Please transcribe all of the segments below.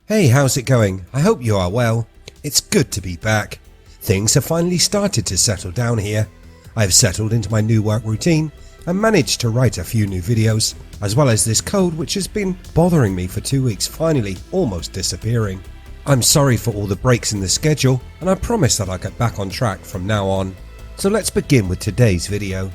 Hey, how's it going? I hope you are well. It's good to be back. Things have finally started to settle down here. I've settled into my new work routine and managed to write a few new videos, as well as this code which has been bothering me for 2 weeks finally almost disappearing. I'm sorry for all the breaks in the schedule, and I promise that I'll get back on track from now on. So let's begin with today's video.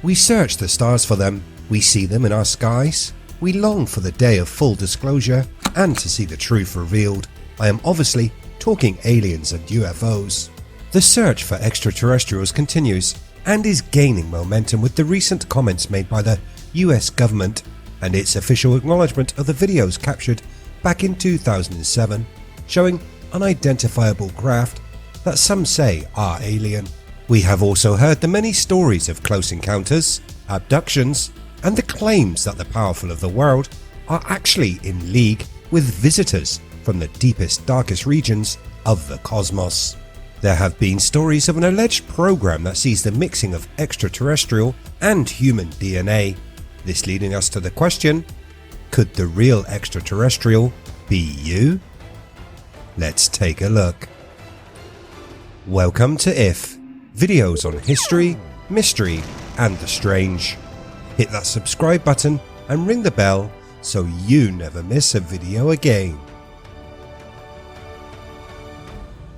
We search the stars for them, we see them in our skies, we long for the day of full disclosure and to see the truth revealed. I am obviously talking aliens and UFOs. The search for extraterrestrials continues and is gaining momentum with the recent comments made by the US government and its official acknowledgement of the videos captured back in 2007 showing unidentifiable craft that some say are alien. We have also heard the many stories of close encounters, abductions, and the claims that the powerful of the world are actually in league with visitors from the deepest, darkest regions of the cosmos. There have been stories of an alleged program that sees the mixing of extraterrestrial and human DNA. This leading us to the question, could the real extraterrestrial be you? Let's take a look. Welcome to IF, videos on history, mystery, and the strange. Hit that subscribe button and ring the bell so you never miss a video again.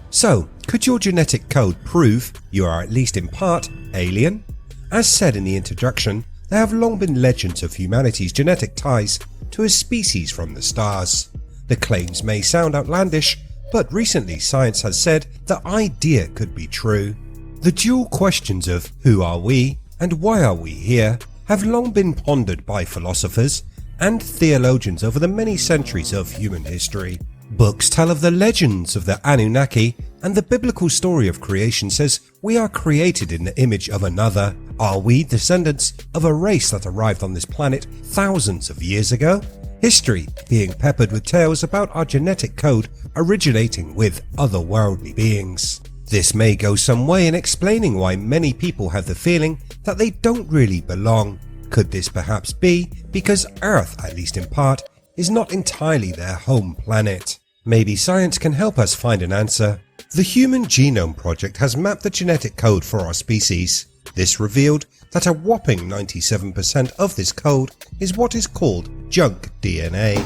So, could your genetic code prove you are at least in part alien? As said in the introduction, there have long been legends of humanity's genetic ties to a species from the stars. The claims may sound outlandish, but recently science has said the idea could be true. The dual questions of who are we and why are we here have long been pondered by philosophers and theologians over the many centuries of human history. Books tell of the legends of the Anunnaki, and the biblical story of creation says we are created in the image of another. Are we descendants of a race that arrived on this planet thousands of years ago? History being peppered with tales about our genetic code originating with otherworldly beings. This may go some way in explaining why many people have the feeling that they don't really belong. Could this perhaps be because Earth, at least in part, is not entirely their home planet? Maybe science can help us find an answer. The Human Genome Project has mapped the genetic code for our species. This revealed that a whopping 97% of this code is what is called junk DNA.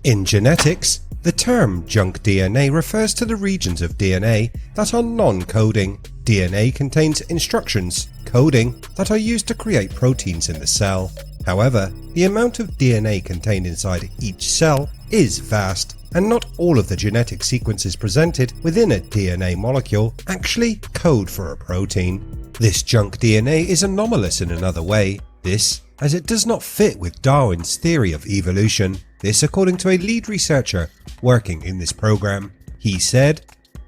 In genetics, the term junk DNA refers to the regions of DNA that are non-coding. DNA contains instructions, coding, that are used to create proteins in the cell. However, the amount of DNA contained inside each cell is vast, and not all of the genetic sequences presented within a DNA molecule actually code for a protein. This junk DNA is anomalous in another way. This, as it does not fit with Darwin's theory of evolution. This according to a lead researcher working in this program. He said,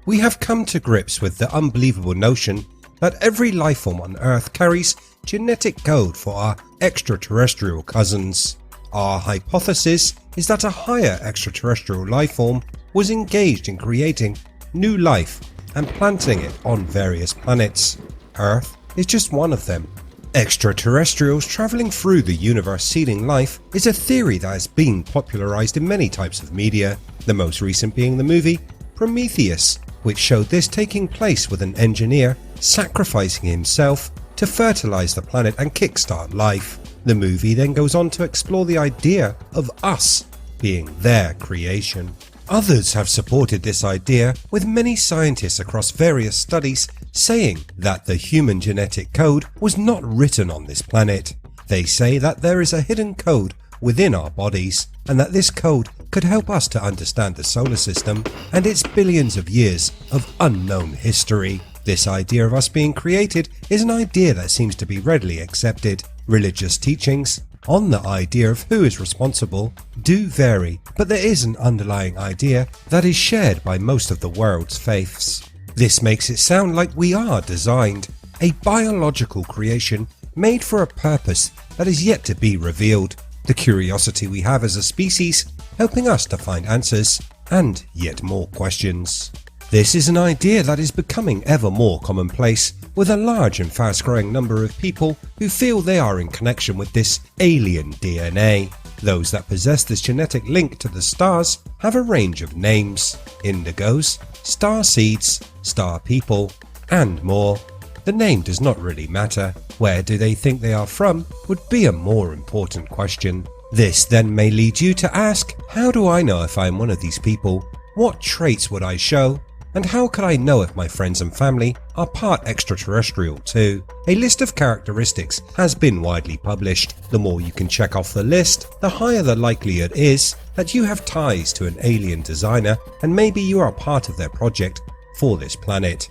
"We have come to grips with the unbelievable notion that every lifeform on Earth carries genetic code for our extraterrestrial cousins. Our hypothesis is that a higher extraterrestrial lifeform was engaged in creating new life and planting it on various planets. Earth is just one of them." Extraterrestrials travelling through the universe seeding life is a theory that has been popularised in many types of media, the most recent being the movie Prometheus, which showed this taking place with an engineer sacrificing himself to fertilise the planet and kickstart life. The movie then goes on to explore the idea of us being their creation. Others have supported this idea, with many scientists across various studies saying that the human genetic code was not written on this planet. They say that there is a hidden code within our bodies, and that this code could help us to understand the solar system and its billions of years of unknown history. This idea of us being created is an idea that seems to be readily accepted. Religious teachings on the idea of who is responsible do vary, but there is an underlying idea that is shared by most of the world's faiths. This makes it sound like we are designed, a biological creation made for a purpose that is yet to be revealed. The curiosity we have as a species helping us to find answers and yet more questions. This is an idea that is becoming ever more commonplace, with a large and fast growing number of people who feel they are in connection with this alien DNA. Those that possess this genetic link to the stars have a range of names: indigos, star seeds, star people, and more. The name does not really matter. Where do they think they are from would be a more important question. This then may lead you to ask, how do I know if I am one of these people? What traits would I show? And how could I know if my friends and family are part extraterrestrial too? A list of characteristics has been widely published. The more you can check off the list, the higher the likelihood is that you have ties to an alien designer and maybe you are part of their project for this planet.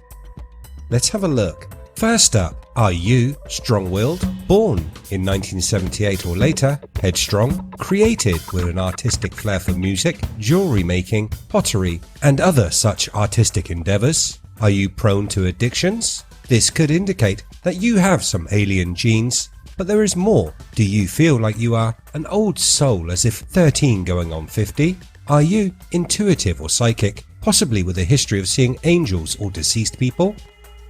Let's have a look. First up, are you strong-willed, born in 1978 or later, headstrong, created with an artistic flair for music, jewelry making, pottery, and other such artistic endeavors? Are you prone to addictions? This could indicate that you have some alien genes, but there is more. Do you feel like you are an old soul, as if 13 going on 50? Are you intuitive or psychic, possibly with a history of seeing angels or deceased people?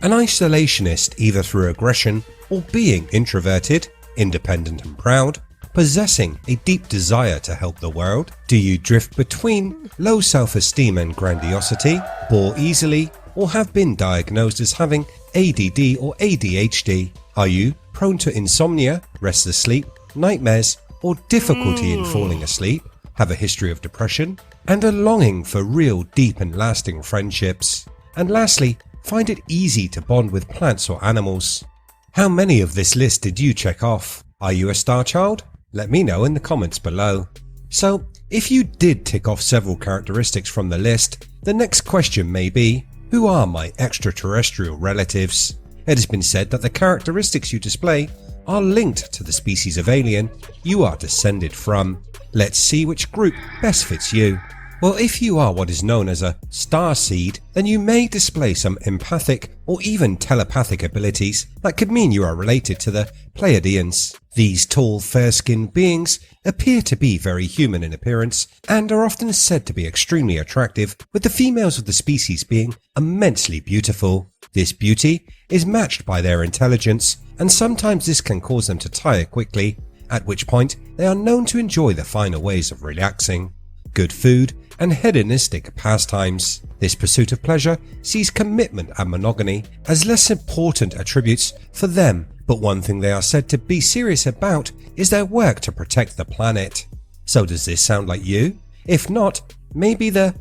An isolationist either through aggression or being introverted, independent and proud, possessing a deep desire to help the world? Do you drift between low self-esteem and grandiosity, bore easily, or have been diagnosed as having ADD or ADHD? Are you prone to insomnia, restless sleep, nightmares, or difficulty in falling asleep? Have a history of depression, and a longing for real deep and lasting friendships? And lastly, find it easy to bond with plants or animals. How many of this list did you check off? Are you a star child? Let me know in the comments below. So, if you did tick off several characteristics from the list, the next question may be, who are my extraterrestrial relatives? It has been said that the characteristics you display are linked to the species of alien you are descended from. Let's see which group best fits you. Well, if you are what is known as a star seed, then you may display some empathic or even telepathic abilities that could mean you are related to the Pleiadians. These tall, fair-skinned beings appear to be very human in appearance and are often said to be extremely attractive, with the females of the species being immensely beautiful. This beauty is matched by their intelligence, and sometimes this can cause them to tire quickly, at which point they are known to enjoy the finer ways of relaxing. Good food, and hedonistic pastimes. This pursuit of pleasure sees commitment and monogamy as less important attributes for them, but one thing they are said to be serious about is their work to protect the planet. So does this sound like you? If not, maybe the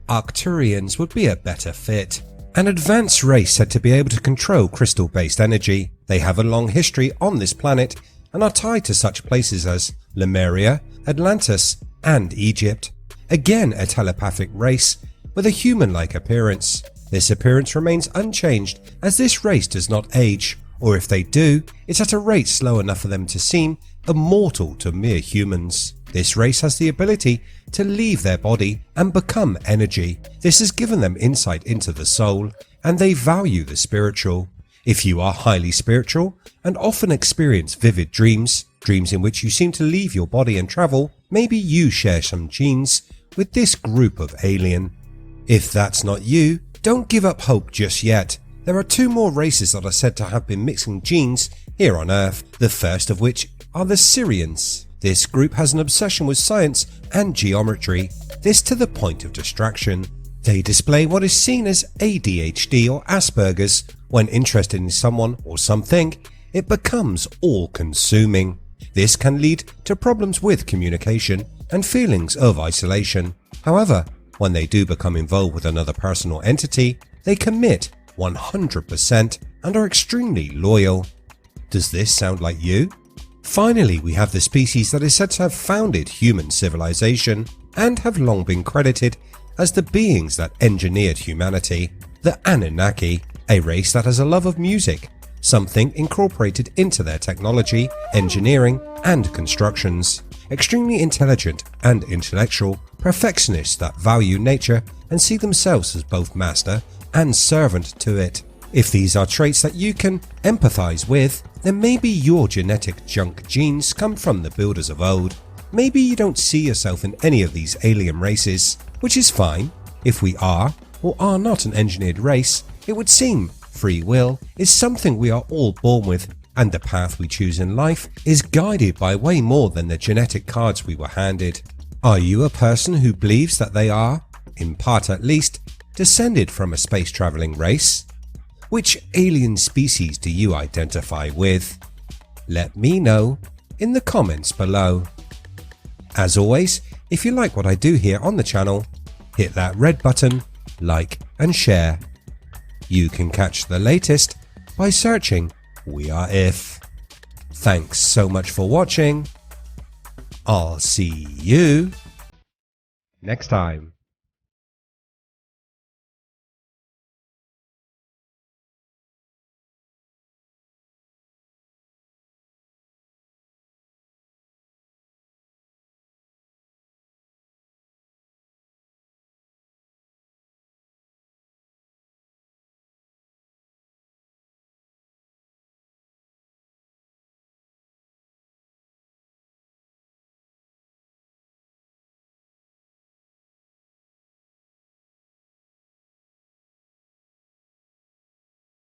Arcturians would be a better fit. An advanced race said to be able to control crystal-based energy. They have a long history on this planet and are tied to such places as Lemuria, Atlantis, and Egypt. Again, a telepathic race with a human-like appearance. This appearance remains unchanged as this race does not age, or if they do, it's at a rate slow enough for them to seem immortal to mere humans. This race has the ability to leave their body and become energy. This has given them insight into the soul, and they value the spiritual. If you are highly spiritual and often experience vivid dreams in which you seem to leave your body and travel, maybe you share some genes with this group of alien. If that's not you, don't give up hope just yet. There are two more races that are said to have been mixing genes here on Earth, the first of which are the Syrians. This group has an obsession with science and geometry, this to the point of distraction. They display what is seen as ADHD or Asperger's. When interested in someone or something, it becomes all-consuming. This can lead to problems with communication and feelings of isolation. However, when they do become involved with another person or entity, they commit 100% and are extremely loyal. Does this sound like you? Finally, we have the species that is said to have founded human civilization and have long been credited as the beings that engineered humanity, the Anunnaki, a race that has a love of music, something incorporated into their technology, engineering, and constructions. Extremely intelligent and intellectual, perfectionists that value nature and see themselves as both master and servant to it. If these are traits that you can empathize with, then maybe your genetic junk genes come from the builders of old. Maybe you don't see yourself in any of these alien races, which is fine. If we are or are not an engineered race, it would seem free will is something we are all born with and the path we choose in life is guided by way more than the genetic cards we were handed. Are you a person who believes that they are, in part at least, descended from a space-traveling race? Which alien species do you identify with? Let me know in the comments below. As always, if you like what I do here on the channel, hit that red button, like and share. You can catch the latest by searching We Are If. Thanks so much for watching. I'll see you next time.